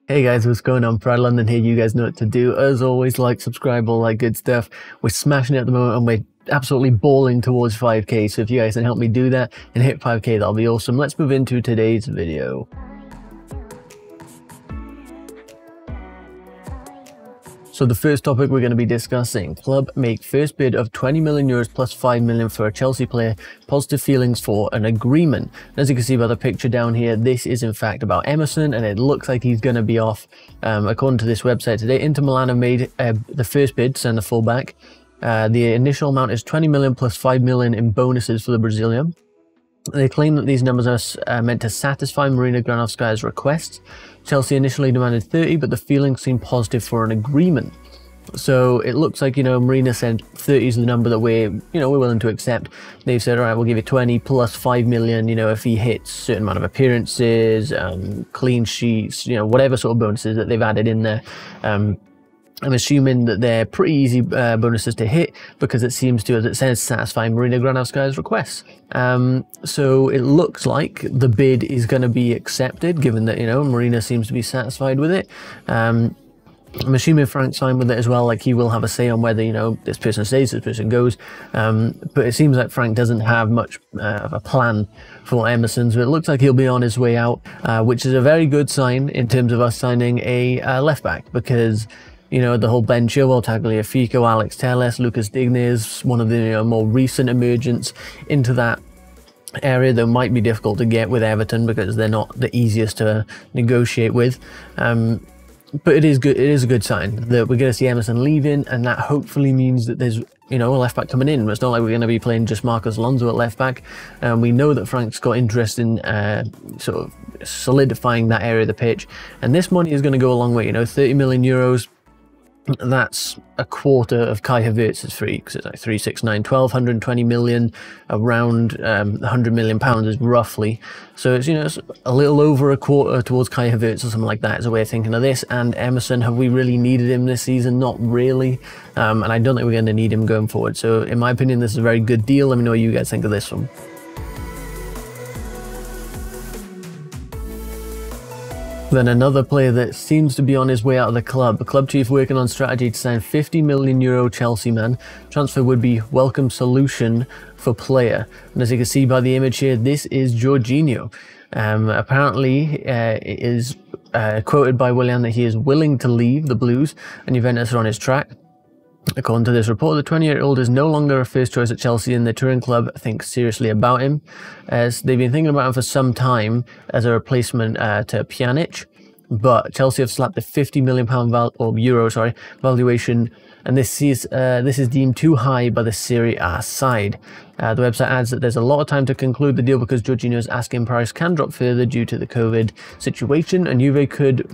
Hey guys, what's going on? Pride London here. You guys know what to do. As always, like, subscribe, all that good stuff. We're smashing it at the moment and we're absolutely balling towards 5k. So if you guys can help me do that and hit 5k, that'll be awesome. Let's move into today's video. So the first topic we're going to be discussing, club make first bid of 20 million euros plus 5 million for a Chelsea player, positive feelings for an agreement. And as you can see by the picture down here, this is in fact about Emerson and it looks like he's going to be off. According to this website today, Inter Milan have made the first bid to send the fullback. The initial amount is 20 million plus 5 million in bonuses for the Brazilian. They claim that these numbers are meant to satisfy Marina Granovskaya's requests. Chelsea initially demanded 30, but the feelings seem positive for an agreement. So it looks like, Marina said 30 is the number that we're willing to accept. They've said, all right, we'll give you 20 plus 5 million, if he hits a certain amount of appearances, clean sheets, whatever sort of bonuses that they've added in there. I'm assuming that they're pretty easy bonuses to hit because it seems to, as it says, satisfy Marina Granovskaya's requests. So it looks like the bid is going to be accepted, given that, Marina seems to be satisfied with it. I'm assuming Frank signed with it as well, like he will have a say on whether, this person stays, this person goes. But it seems like Frank doesn't have much of a plan for Emerson, so it looks like he'll be on his way out, which is a very good sign in terms of us signing a left-back, because the whole bench here, well, Tagliafico, Alex Telles, Lucas Digne is one of the more recent emergents into that area that might be difficult to get with Everton because they're not the easiest to negotiate with. But it is good. It is a good sign that we're going to see Emerson leaving, and that hopefully means that there's a left back coming in. It's not like we're going to be playing just Marcos Alonso at left back. We know that Frank's got interest in sort of solidifying that area of the pitch, and this money is going to go a long way. 30 million euros. That's a quarter of Kai Havertz's fee, because it's like 3, 6, 9, 12, 120 million, around 100 million pounds is roughly. So it's, it's a little over a quarter towards Kai Havertz or something like that is a way of thinking of this. And Emerson, have we really needed him this season? Not really. And I don't think we're going to need him going forward. So in my opinion, this is a very good deal. Let me know what you guys think of this one. Then another player that seems to be on his way out of the club. The club chief working on strategy to sign 50 million euro Chelsea man. Transfer would be welcome solution for player. And as you can see by the image here, this is Jorginho. Apparently, it is quoted by Willian that he is willing to leave the Blues and Juventus are on his track. According to this report, the 28-year-old is no longer a first choice at Chelsea and the touring club thinks seriously about him, as they've been thinking about him for some time as a replacement to Pjanic, but Chelsea have slapped a £50 million valuation, and this is deemed too high by the Serie A side. The website adds that there's a lot of time to conclude the deal because Jorginho's asking price can drop further due to the COVID situation, and Juve could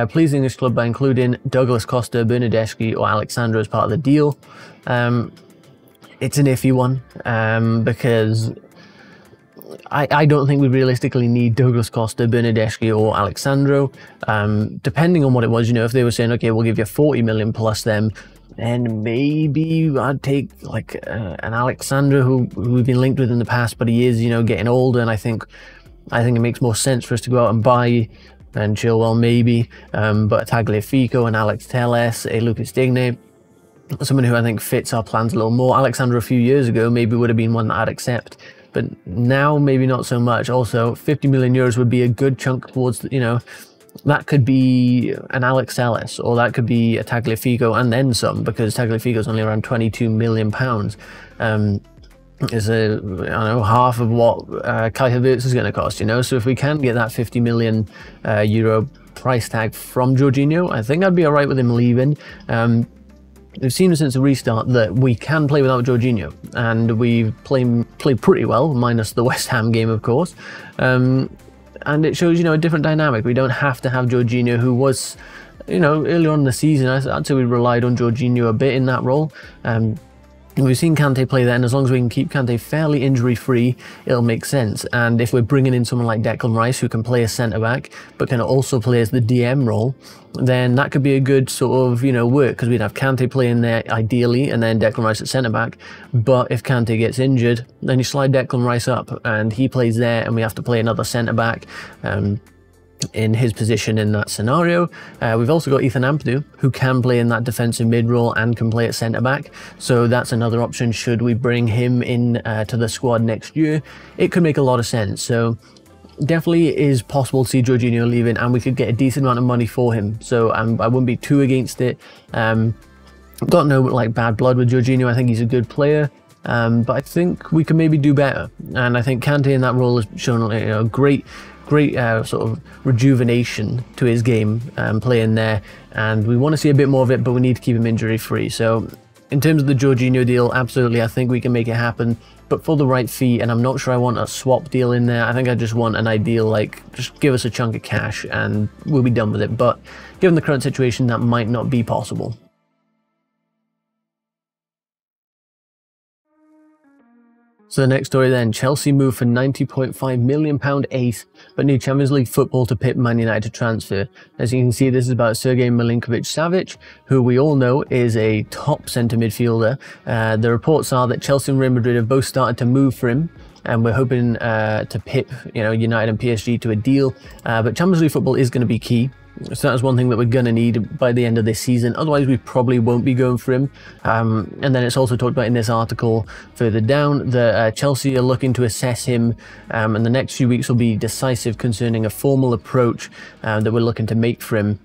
please the English club by including Douglas Costa, Bernardeschi or Alexandro as part of the deal. It's an iffy one because I don't think we realistically need Douglas Costa, Bernardeschi or Alexandro. Depending on what it was, if they were saying, okay, we'll give you 40 million plus them, and maybe I'd take like an Alexandra who we've been linked with in the past, but he is, getting older, and I think it makes more sense for us to go out and buy and Chilwell maybe, but Tagliafico and Alex Telles, a Lucas Digne, someone who I think fits our plans a little more. Alexandra a few years ago maybe would have been one that I'd accept, but now maybe not so much. Also, 50 million euros would be a good chunk towards, that could be an Alex Telles, or that could be a Tagliafico and then some, because Tagliafico's only around 22 million pounds. Is half of what Kai Havertz is going to cost, So if we can get that 50 million euro price tag from Jorginho, I think I'd be all right with him leaving. We've seen since the restart that we can play without Jorginho, and we've played pretty well, minus the West Ham game, of course. And it shows, a different dynamic. We don't have to have Jorginho, who was, earlier on in the season, I'd say we relied on Jorginho a bit in that role. We've seen Kante play there, and as long as we can keep Kante fairly injury-free, it'll make sense. And if we're bringing in someone like Declan Rice, who can play as centre-back, but can also play as the DM role, then that could be a good sort of, work, because we'd have Kante playing there ideally, and then Declan Rice at centre-back. But if Kante gets injured, then you slide Declan Rice up, and he plays there, and we have to play another centre-back. in his position in that scenario. We've also got Ethan Ampadu, who can play in that defensive mid role and can play at centre back, so that's another option should we bring him in to the squad next year. It could make a lot of sense. So definitely is possible to see Jorginho leaving, and we could get a decent amount of money for him, so I wouldn't be too against it. Got no like bad blood with Jorginho. I think he's a good player, but I think we can maybe do better, and I think Kante in that role has shown, you know, great sort of rejuvenation to his game playing there, and we want to see a bit more of it, but we need to keep him injury free. So in terms of the Jorginho deal, absolutely, I think we can make it happen, but for the right fee, and I'm not sure I want a swap deal in there. I think I just want an ideal, like, just give us a chunk of cash and we'll be done with it, but given the current situation, that might not be possible. So the next story then, Chelsea moved for £90.5 million ace, but need Champions League football to pip Man United to transfer. As you can see, this is about Sergei Milinkovic-Savic, who we all know is a top centre midfielder. The reports are that Chelsea and Real Madrid have both started to move for him, and we're hoping to pip, you know, United and PSG to a deal. But Champions League football is going to be key. So that's one thing that we're going to need by the end of this season. Otherwise, we probably won't be going for him. And then it's also talked about in this article further down that Chelsea are looking to assess him, and the next few weeks will be decisive concerning a formal approach that we're looking to make for him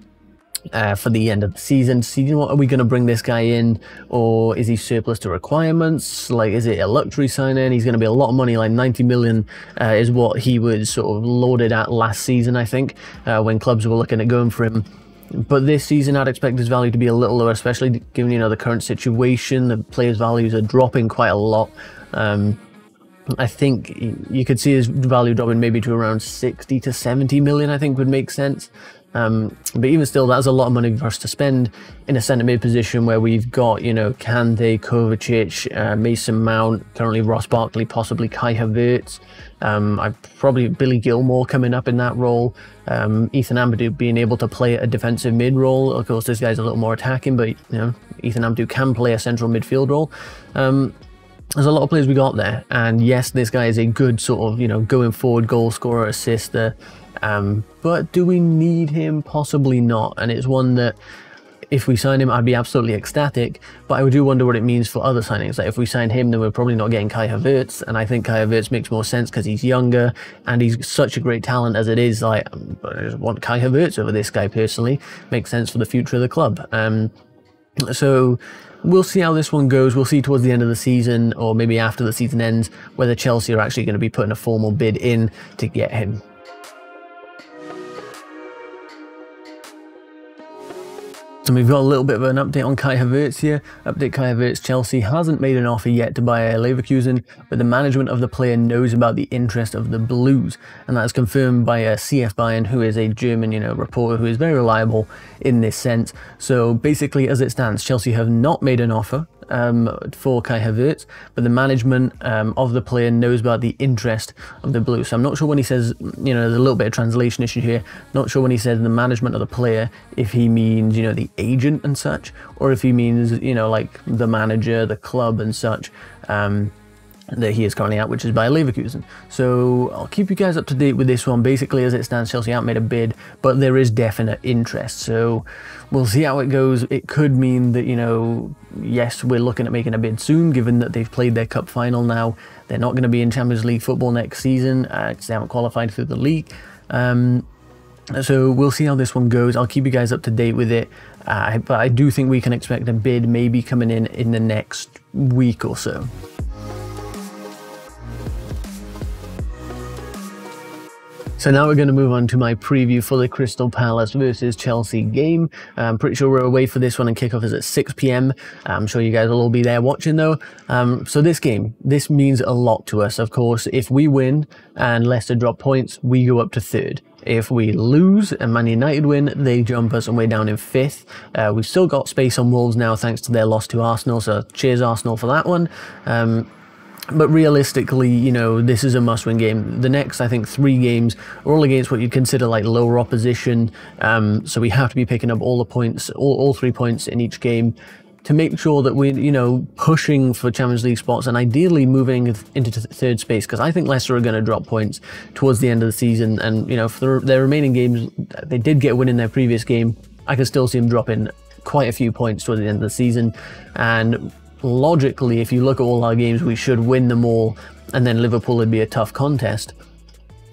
for the end of the season. See, you know what, are we going to bring this guy in, or is he surplus to requirements? Like, is it a luxury signing? He's going to be a lot of money, like 90 million is what he was sort of loaded at last season, I think, when clubs were looking at going for him. But this season, I'd expect his value to be a little lower, especially given, you know, the current situation. The players' values are dropping quite a lot. I think you could see his value dropping maybe to around 60 to 70 million, I think would make sense. But even still, that's a lot of money for us to spend in a centre mid position where we've got, you know, Kante, Kovacic, Mason Mount, currently Ross Barkley, possibly Kai Havertz. I've probably Billy Gilmore coming up in that role. Ethan Ampadu being able to play a defensive mid role. Of course, this guy's a little more attacking, but, you know, Ethan Ampadu can play a central midfield role. There's a lot of players we got there, and yes, this guy is a good sort of, you know, going forward goal scorer, assister. But do we need him? Possibly not. And it's one that if we sign him, I'd be absolutely ecstatic, but I do wonder what it means for other signings. Like, if we sign him, then we're probably not getting Kai Havertz, and I think Kai Havertz makes more sense because he's younger and he's such a great talent as it is. Like, I just want Kai Havertz over this guy personally. Makes sense for the future of the club. So we'll see how this one goes. We'll see towards the end of the season, or maybe after the season ends, whether Chelsea are actually going to be putting a formal bid in to get him. So we've got a little bit of an update on Kai Havertz here. Update: Kai Havertz, Chelsea hasn't made an offer yet to buy Leverkusen, but the management of the player knows about the interest of the Blues, and that is confirmed by CF Bayern, who is a German, you know, reporter who is very reliable in this sense. So basically, as it stands, Chelsea have not made an offer for Kai Havertz, but the management of the player knows about the interest of the Blues. So I'm not sure when he says, you know, there's a little bit of translation issue here. Not sure when he says the management of the player, if he means, you know, the agent and such, or if he means, you know, like the manager, the club and such, that he is currently at, which is by Leverkusen. So I'll keep you guys up to date with this one. Basically, as it stands, Chelsea haven't made a bid, but there is definite interest. So we'll see how it goes. It could mean that, you know, yes, we're looking at making a bid soon, given that they've played their cup final now. They're not going to be in Champions League football next season because they haven't qualified through the league. So we'll see how this one goes. I'll keep you guys up to date with it. But I do think we can expect a bid maybe coming in the next week or so. So now we're going to move on to my preview for the Crystal Palace versus Chelsea game. I'm pretty sure we're away for this one, and kickoff is at 6 PM. I'm sure you guys will all be there watching though. So this game, this means a lot to us. Of course, if we win and Leicester drop points, we go up to third. If we lose and Man United win, they jump us and we're down in 5th. We've still got space on Wolves now thanks to their loss to Arsenal, so cheers Arsenal for that one. But realistically, you know, this is a must-win game. The next, I think, 3 games are all against what you'd consider like lower opposition. So we have to be picking up all the points, all 3 points in each game. to make sure that we're, you know, pushing for Champions League spots and ideally moving into third space, because I think Leicester are going to drop points towards the end of the season. And, you know, for their remaining games, they did get a win in their previous game. I can still see them dropping quite a few points towards the end of the season. And logically, if you look at all our games, we should win them all, and then Liverpool would be a tough contest.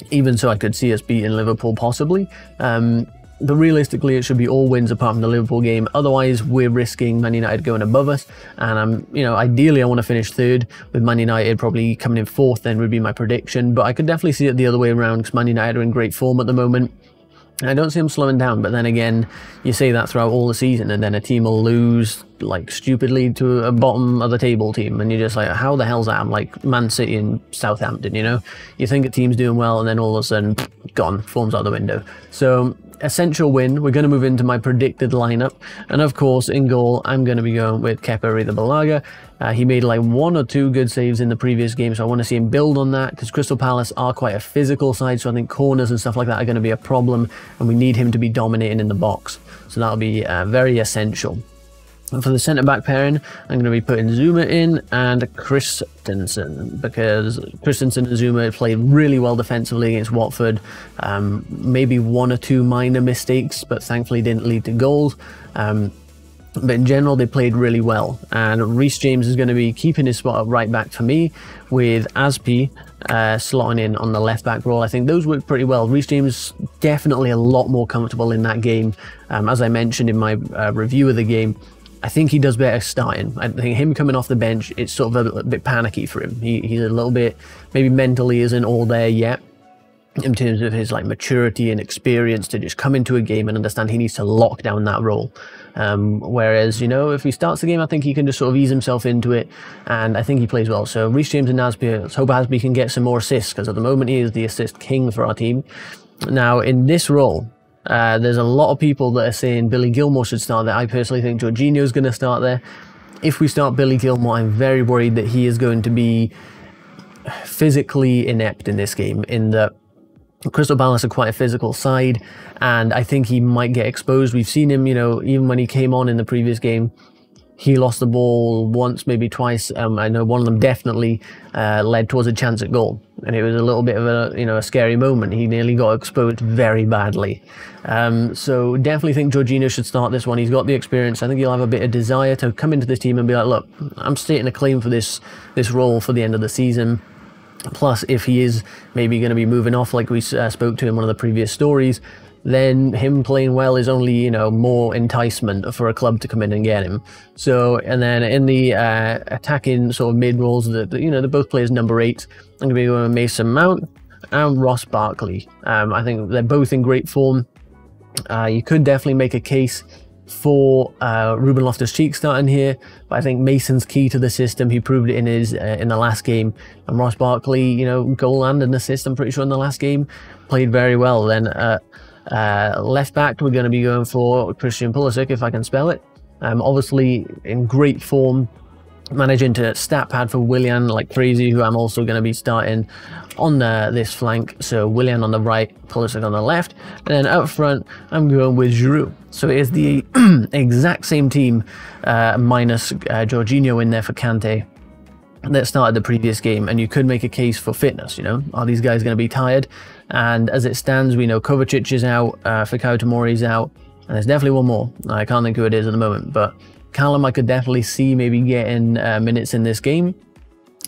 Even so, I could see us beating Liverpool possibly. But realistically, it should be all wins apart from the Liverpool game. Otherwise, we're risking Man United going above us. And you know, ideally, I want to finish third, with Man United probably coming in fourth. Then would be my prediction. But I could definitely see it the other way around, because Man United are in great form at the moment. I don't see them slowing down, but then again, you say that throughout all the season, and then a team will lose like stupidly to a bottom of the table team, and you're just like, how the hell's that? I'm like Man City and Southampton, you know? You think a team's doing well, and then all of a sudden, gone, form's out the window. So, essential win. We're going to move into my predicted lineup, and of course, in goal, I'm going to be going with Kepa Arrizabalaga. He made like 1 or 2 good saves in the previous game, so I want to see him build on that, because Crystal Palace are quite a physical side, so I think corners and stuff like that are going to be a problem, and we need him to be dominating in the box. So that'll be very essential. And for the centre-back pairing, I'm going to be putting Zuma in and Christensen, because Christensen and Zuma played really well defensively against Watford. Maybe 1 or 2 minor mistakes, but thankfully didn't lead to goals. But in general, they played really well. And Reece James is going to be keeping his spot at right back for me, with Aspi slotting in on the left back role. I think those worked pretty well. Reece James definitely a lot more comfortable in that game. As I mentioned in my review of the game, I think he does better starting. I think him coming off the bench, it's sort of a bit panicky for him. He's a little bit, maybe mentally isn't all there yet, in terms of his like maturity and experience to just come into a game and understand he needs to lock down that role. Whereas, you know, if he starts the game, I think he can just sort of ease himself into it, and I think he plays well. So Reece James and Aspi, let's hope Aspi can get some more assists, because at the moment he is the assist king for our team. Now, in this role, there's a lot of people that are saying Billy Gilmour should start there. I personally think Jorginho is going to start there. If we start Billy Gilmour, I'm very worried that he is going to be physically inept in this game, in that Crystal Palace are quite a physical side, and I think he might get exposed. We've seen him, you know, even when he came on in the previous game, he lost the ball once, maybe twice. I know one of them definitely led towards a chance at goal, and it was a little bit of a, you know, a scary moment. He nearly got exposed very badly. So definitely think Jorginho should start this one. He's got the experience. I think he'll have a bit of desire to come into this team and be like, look, I'm stating a claim for this role for the end of the season. Plus, if he is maybe going to be moving off, like we spoke to in one of the previous stories, then him playing well is only, you know, more enticement for a club to come in and get him. So, and then in the attacking sort of mid roles, you know, they're both players number 8. I'm going to be going with Mason Mount and Ross Barkley. I think they're both in great form. You could definitely make a case for Ruben Loftus-Cheek starting here, but I think Mason's key to the system. He proved it in his in the last game, and Ross Barkley, you know, goal and an assist, I'm pretty sure, in the last game, played very well. Then left back, we're going to be going for Christian Pulisic, if I can spell it. Obviously in great form, managing to stat pad for Willian like crazy, who I'm also going to be starting on this flank. So Willian on the right, Pulisic on the left, and then up front I'm going with Giroud. So it is the exact same team minus Jorginho in there for Kante that started the previous game, and you could make a case for fitness. You know, are these guys going to be tired? And as it stands, we know Kovacic is out, Fikayo Tomori is out, and there's definitely one more. I can't think who it is at the moment, but Callum I could definitely see maybe getting minutes in this game,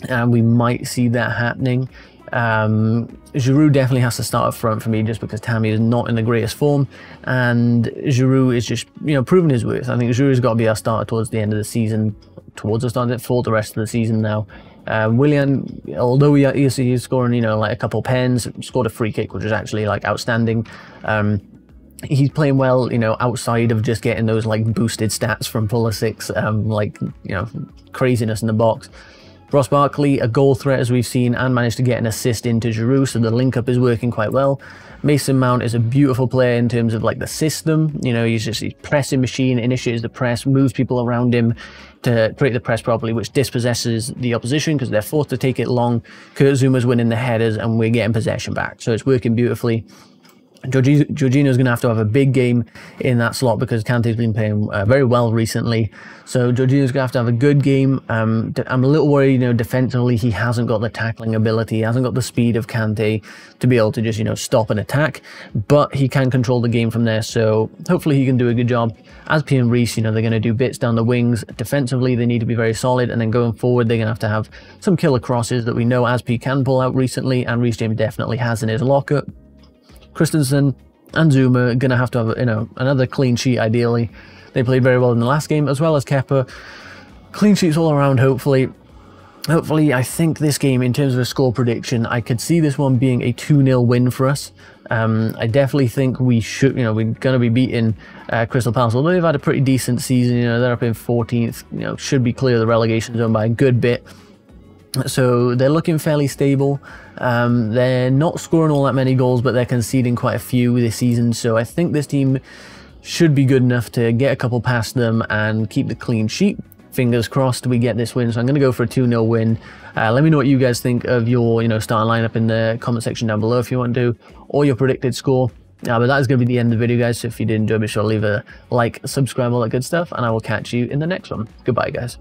and we might see that happening. Giroud definitely has to start up front for me, just because Tammy is not in the greatest form, and Giroud is just, you know, proving his worth. I think Giroud has got to be our starter towards the end of the season, for the rest of the season now. Willian, although he's scoring, you know, like a couple pens, scored a free kick, which is actually like outstanding. He's playing well, you know, outside of just getting those like boosted stats from Pulisic's like, you know, craziness in the box. Ross Barkley, a goal threat as we've seen, and managed to get an assist into Giroud, so the link up is working quite well. Mason Mount is a beautiful player in terms of like the system. You know, he's pressing machine, initiates the press, moves people around him to create the press properly, which dispossesses the opposition because they're forced to take it long. Kurt Zuma's winning the headers and we're getting possession back, so it's working beautifully. Jorginho is going to have a big game in that slot because Kante's been playing very well recently. So Jorginho's going to have a good game. I'm a little worried, defensively he hasn't got the tackling ability, he hasn't got the speed of Kante to be able to just, stop an attack, but he can control the game from there. So hopefully he can do a good job. Aspi and Reece, they're going to do bits down the wings. Defensively, they need to be very solid, and then going forward, they're going to have some killer crosses that we know Aspi can pull out recently, and Reece James definitely has in his locker. Christensen and Zuma are going to have another clean sheet ideally. They played very well in the last game, as well as Kepa. Clean sheets all around, hopefully. Hopefully, I think this game, in terms of a score prediction, I could see this one being a 2-0 win for us. I definitely think we should, we're going to be beating Crystal Palace, although they've had a pretty decent season. They're up in 14th, should be clear of the relegation zone by a good bit. So they're looking fairly stable. They're not scoring all that many goals, but they're conceding quite a few this season. So I think this team should be good enough to get a couple past them and keep the clean sheet. Fingers crossed we get this win. So I'm going to go for a 2-0 win. Let me know what you guys think of your starting lineup in the comment section down below if you want to, or your predicted score. But that is going to be the end of the video, guys. So if you did enjoy, be sure to leave a like, subscribe, all that good stuff, and I will catch you in the next one. Goodbye, guys.